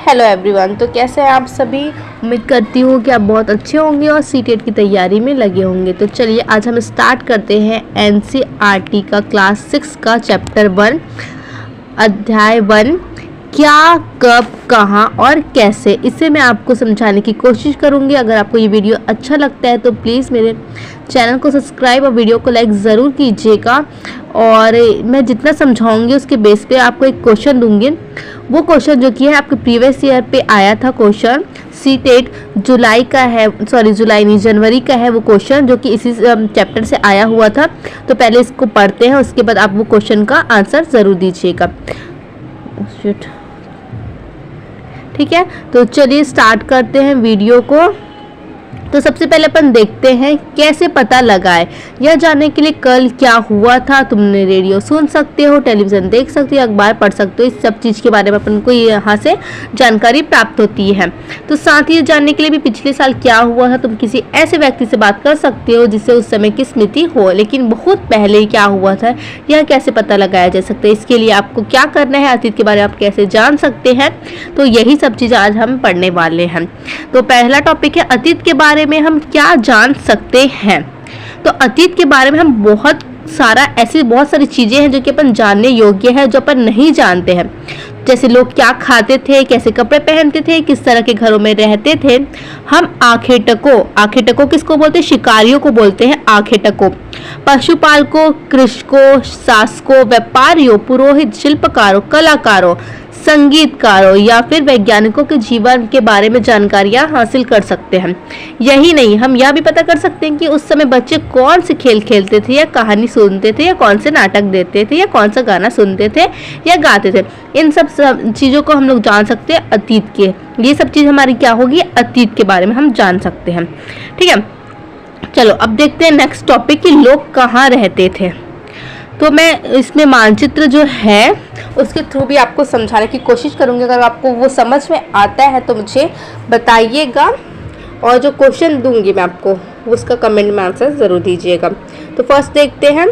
Hello everyone. तो कैसे हैं आप सभी। उम्मीद करती हूँ कि आप बहुत अच्छे होंगे और सीटेट की तैयारी में लगे होंगे। तो चलिए आज हम स्टार्ट करते हैं एनसीईआरटी का क्लास 6 का चैप्टर 1 अध्याय 1 क्या, कब, कहाँ और कैसे। इसे मैं आपको समझाने की कोशिश करूँगी। अगर आपको ये वीडियो अच्छा लगता है तो प्लीज़ मेरे चैनल को सब्सक्राइब और वीडियो को लाइक ज़रूर कीजिएगा। और मैं जितना समझाऊंगी उसके बेस पे आपको एक क्वेश्चन दूंगी। वो क्वेश्चन जो कि है आपके प्रीवियस ईयर पे आया था क्वेश्चन, सीटेट जुलाई का है, जुलाई नहीं जनवरी का है वो क्वेश्चन, जो कि इसी चैप्टर से आया हुआ था। तो पहले इसको पढ़ते हैं, उसके बाद आप वो क्वेश्चन का आंसर ज़रूर दीजिएगा। ठीक है, तो चलिए स्टार्ट करते हैं वीडियो को। तो सबसे पहले अपन देखते हैं कैसे पता लगाए। यह जानने के लिए कल क्या हुआ था, तुमने रेडियो सुन सकते हो, टेलीविज़न देख सकते हो, अखबार पढ़ सकते हो। इस सब चीज़ के बारे में अपन को यहाँ से जानकारी प्राप्त होती है। तो साथ ही जानने के लिए भी पिछले साल क्या हुआ था, तुम किसी ऐसे व्यक्ति से बात कर सकते हो जिससे उस समय की स्मृति हो, लेकिन बहुत पहले क्या हुआ था यह कैसे पता लगाया जा सकता है। इसके लिए आपको क्या करना है, अतीत के बारे में आप कैसे जान सकते हैं, तो यही सब चीज़ आज हम पढ़ने वाले हैं। तो पहला टॉपिक है अतीत के बारे में हम क्या जान सकते हैं। तो अतीत के बारे में हम बहुत सारी चीजें हैं जो कि अपन जानने योग्य है, जो अपन नहीं जानते हैं। जैसे लोग क्या खाते थे, कैसे कपड़े पहनते थे, किस तरह के घरों में रहते थे। हम आखेटकों किसको बोलते हैं, शिकारियों को बोलते हैं आखेटकों। पशुपालकों, कृषकों, शासकों, व्यापारियों, पुरोहित, शिल्पकारों, कलाकारों, संगीतकारों या फिर वैज्ञानिकों के जीवन के बारे में जानकारियां हासिल कर सकते हैं। यही नहीं, हम यह भी पता कर सकते हैं कि उस समय बच्चे कौन से खेल खेलते थे या कहानी सुनते थे या कौन से नाटक देखते थे या कौन सा गाना सुनते थे या गाते थे। इन सब चीज़ों को हम लोग जान सकते हैं अतीत के। ये सब चीज़ हमारी क्या होगी, अतीत के बारे में हम जान सकते हैं। ठीक है, चलो अब देखते हैं नेक्स्ट टॉपिक कि लोग कहाँ रहते थे। तो मैं इसमें मानचित्र जो है उसके थ्रू भी आपको समझाने की कोशिश करूँगी। अगर आपको वो समझ में आता है तो मुझे बताइएगा, और जो क्वेश्चन दूंगी मैं आपको उसका कमेंट में आंसर ज़रूर दीजिएगा। तो फर्स्ट देखते हैं,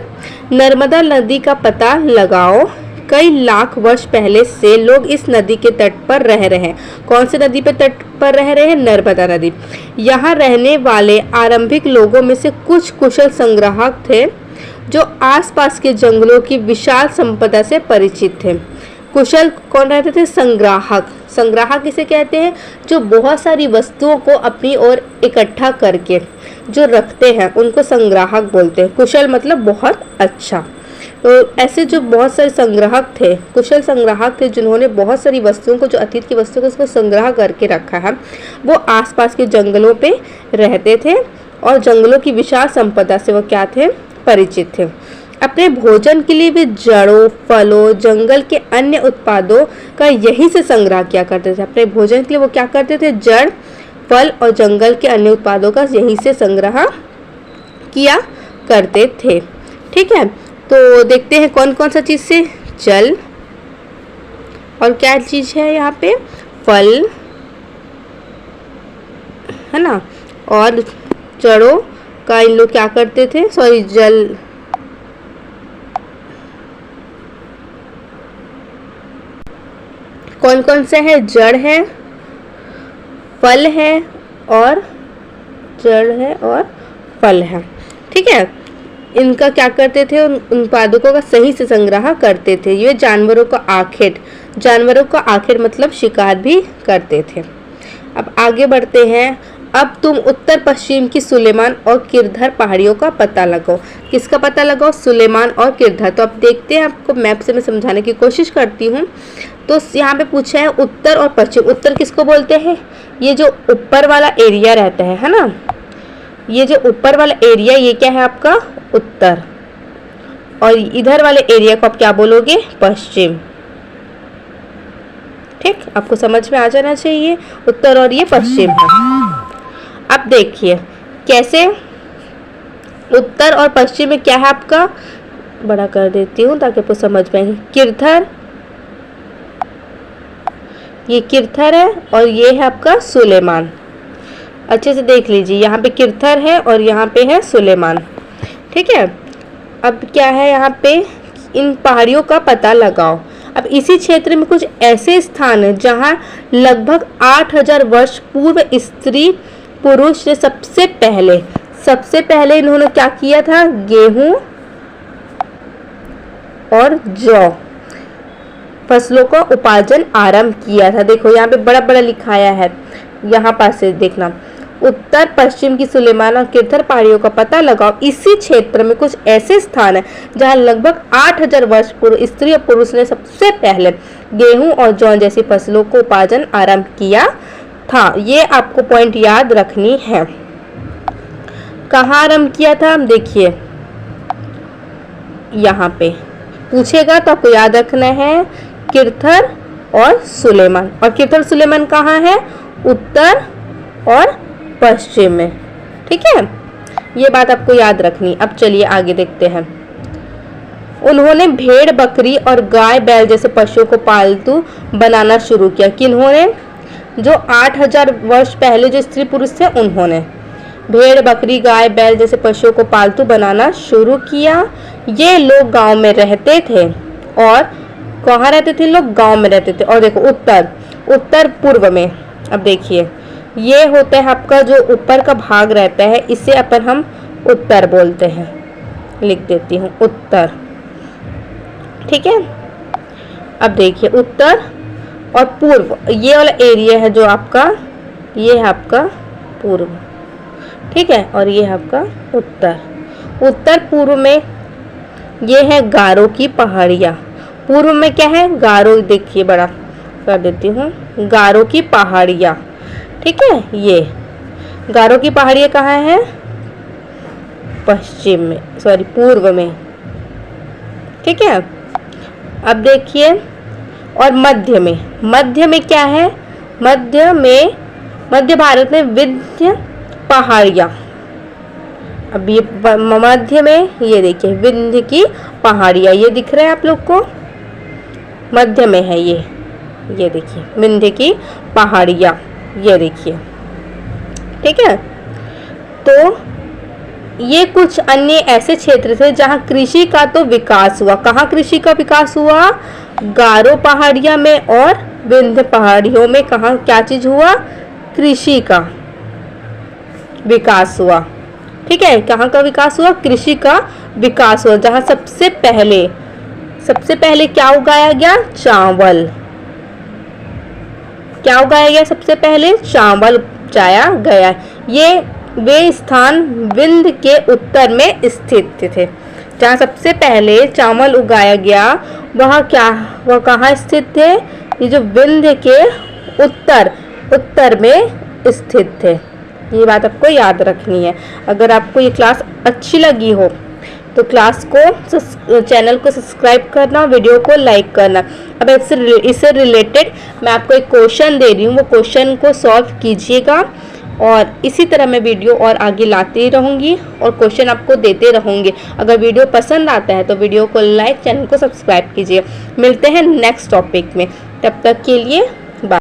नर्मदा नदी का पता लगाओ। कई लाख वर्ष पहले से लोग इस नदी के तट पर रह रहे हैं। कौन सी नदी पे तट पर रह रहे हैं, नर्मदा नदी। यहाँ रहने वाले आरंभिक लोगों में से कुछ कुशल संग्राहक थे जो आसपास के जंगलों की विशाल संपदा से परिचित थे। कुशल कौन रहते थे, संग्राहक। संग्राहक किसे कहते हैं, जो बहुत सारी वस्तुओं को अपनी ओर इकट्ठा करके जो रखते हैं उनको संग्राहक बोलते हैं। कुशल मतलब बहुत अच्छा। तो ऐसे जो बहुत सारे संग्राहक थे, कुशल संग्राहक थे, जिन्होंने बहुत सारी वस्तुओं को, जो अतीत की वस्तुओं को उसको संग्रह करके रखा है, वो आसपास के जंगलों पे रहते थे और जंगलों की विशाल संपदा से वो क्या थे, परिचित थे। अपने भोजन के लिए वे जड़ों, फलों, जंगल के अन्य उत्पादों का यहीं से संग्रह किया करते थे। अपने भोजन के लिए वो क्या करते थे, जड़, फल और जंगल के अन्य उत्पादों का यहीं से संग्रह किया करते थे। ठीक है, तो देखते हैं कौन कौन सा चीज़ से, जल, और क्या चीज़ है यहाँ पे, फल है ना, और जड़ों का इन लोग क्या करते थे, जल, कौन कौन से है, जड़ है, फल है और जड़ है और फल है। ठीक है, इनका क्या करते थे, उन उत्पादकों का सही से संग्रह करते थे। ये जानवरों का आखेट मतलब शिकार भी करते थे। अब आगे बढ़ते हैं। अब तुम उत्तर पश्चिम की सुलेमान और किरधर पहाड़ियों का पता लगाओ। किसका पता लगाओ, सुलेमान और किरधर। तो अब देखते हैं, आपको मैप से मैं समझाने की कोशिश करती हूँ। तो यहाँ पे पूछा है उत्तर और पश्चिम। उत्तर किसको बोलते हैं, ये जो ऊपर वाला एरिया रहता है ना, ये जो ऊपर वाला एरिया, ये क्या है आपका उत्तर, और इधर वाले एरिया को आप क्या बोलोगे, पश्चिम। ठीक, आपको समझ में आ जाना चाहिए, उत्तर और ये पश्चिम है। अब देखिए कैसे, उत्तर और पश्चिम में क्या है आपका, बड़ा कर देती हूँ ताकि आपको समझ में आए। किरधर, ये किरधर है और ये है आपका सुलेमान। अच्छे से देख लीजिए, यहाँ पे किरधर है और यहाँ पे है सुलेमान। ठीक है, अब क्या है यहाँ पे, इन पहाड़ियों का पता लगाओ। अब इसी क्षेत्र में कुछ ऐसे स्थान हैं जहां लगभग 8000 वर्ष पूर्व स्त्री पुरुष ने सबसे पहले इन्होंने क्या किया था, गेहूं और जौ फसलों का उपार्जन आरंभ किया था। देखो यहाँ पे बड़ा बड़ा लिखाया है, यहाँ पास से देखना, उत्तर पश्चिम की सुलेमान और किरथर पहाड़ियों का पता लगाओ। इसी क्षेत्र में कुछ ऐसे स्थान हैं जहां लगभग 8000 वर्ष पूर्व स्त्री और पुरुष ने सबसे पहले गेहूं और जौ जैसी फसलों को उपार्जन आरंभ किया था। ये आपको पॉइंट याद रखनी है। कहाँ आरंभ किया था, देखिए यहाँ पे पूछेगा तो आपको याद रखना है किरथर और सुलेमान। और किरथर सुलेमान कहाँ है, उत्तर और पश्चिम में। ठीक है, ये बात आपको याद रखनी। अब चलिए आगे देखते हैं। उन्होंने भेड़ बकरी और गाय बैल जैसे पशुओं को पालतू बनाना शुरू किया। किन्होंने, जो 8000 वर्ष पहले जो स्त्री पुरुष थे उन्होंने भेड़ बकरी गाय बैल जैसे पशुओं को पालतू बनाना शुरू किया। ये लोग गांव में रहते थे। और कहाँ रहते थे लोग, गांव में रहते थे। और देखो उत्तर पूर्व में, अब देखिए ये होता है आपका जो ऊपर का भाग रहता है, इसे अपन हम उत्तर बोलते हैं। लिख देती हूँ उत्तर। ठीक है, अब देखिए उत्तर और पूर्व, ये वाला एरिया है जो आपका, ये है आपका पूर्व। ठीक है, और ये है आपका उत्तर पूर्व में ये है गारो की पहाड़ियाँ। पूर्व में क्या है, गारो, देखिए बड़ा कर देती हूँ, गारो की पहाड़ियाँ। ठीक है, ये गारो की पहाड़ियाँ कहाँ है, पश्चिम में, सॉरी पूर्व में। ठीक है, अब देखिए और मध्य में क्या है, मध्य भारत में विंध्य पहाड़ियाँ। अब ये मध्य में, ये देखिए विंध्य की पहाड़ियाँ, ये दिख रहा है आप लोग को, मध्य में है ये देखिए विंध्य की पहाड़ियाँ, ये देखिए। ठीक है, तो ये कुछ अन्य ऐसे क्षेत्र थे जहाँ कृषि का तो विकास हुआ। कहाँ कृषि का विकास हुआ, गारो पहाड़ियाँ में और विंध्य पहाड़ियों में। कहाँ क्या चीज हुआ, कृषि का विकास हुआ। ठीक है, कहाँ का विकास हुआ, कृषि का विकास हुआ, जहाँ सबसे पहले क्या उगाया गया, चावल। क्या उगाया गया, सबसे पहले चावल उगाया गया। ये वे स्थान विंध्य के उत्तर में स्थित थे। जहाँ सबसे पहले चावल उगाया गया वह कहाँ स्थित थे, ये जो विंध्य के उत्तर में स्थित थे। ये बात आपको याद रखनी है। अगर आपको ये क्लास अच्छी लगी हो तो क्लास को, चैनल को सब्सक्राइब करना, वीडियो को लाइक करना। अब इससे रिलेटेड मैं आपको एक क्वेश्चन दे रही हूँ, वो क्वेश्चन को सॉल्व कीजिएगा। और इसी तरह मैं वीडियो और आगे लाती रहूँगी और क्वेश्चन आपको देते रहूँगी। अगर वीडियो पसंद आता है तो वीडियो को लाइक, चैनल को सब्सक्राइब कीजिए। मिलते हैं नेक्स्ट टॉपिक में, तब तक के लिए बाय।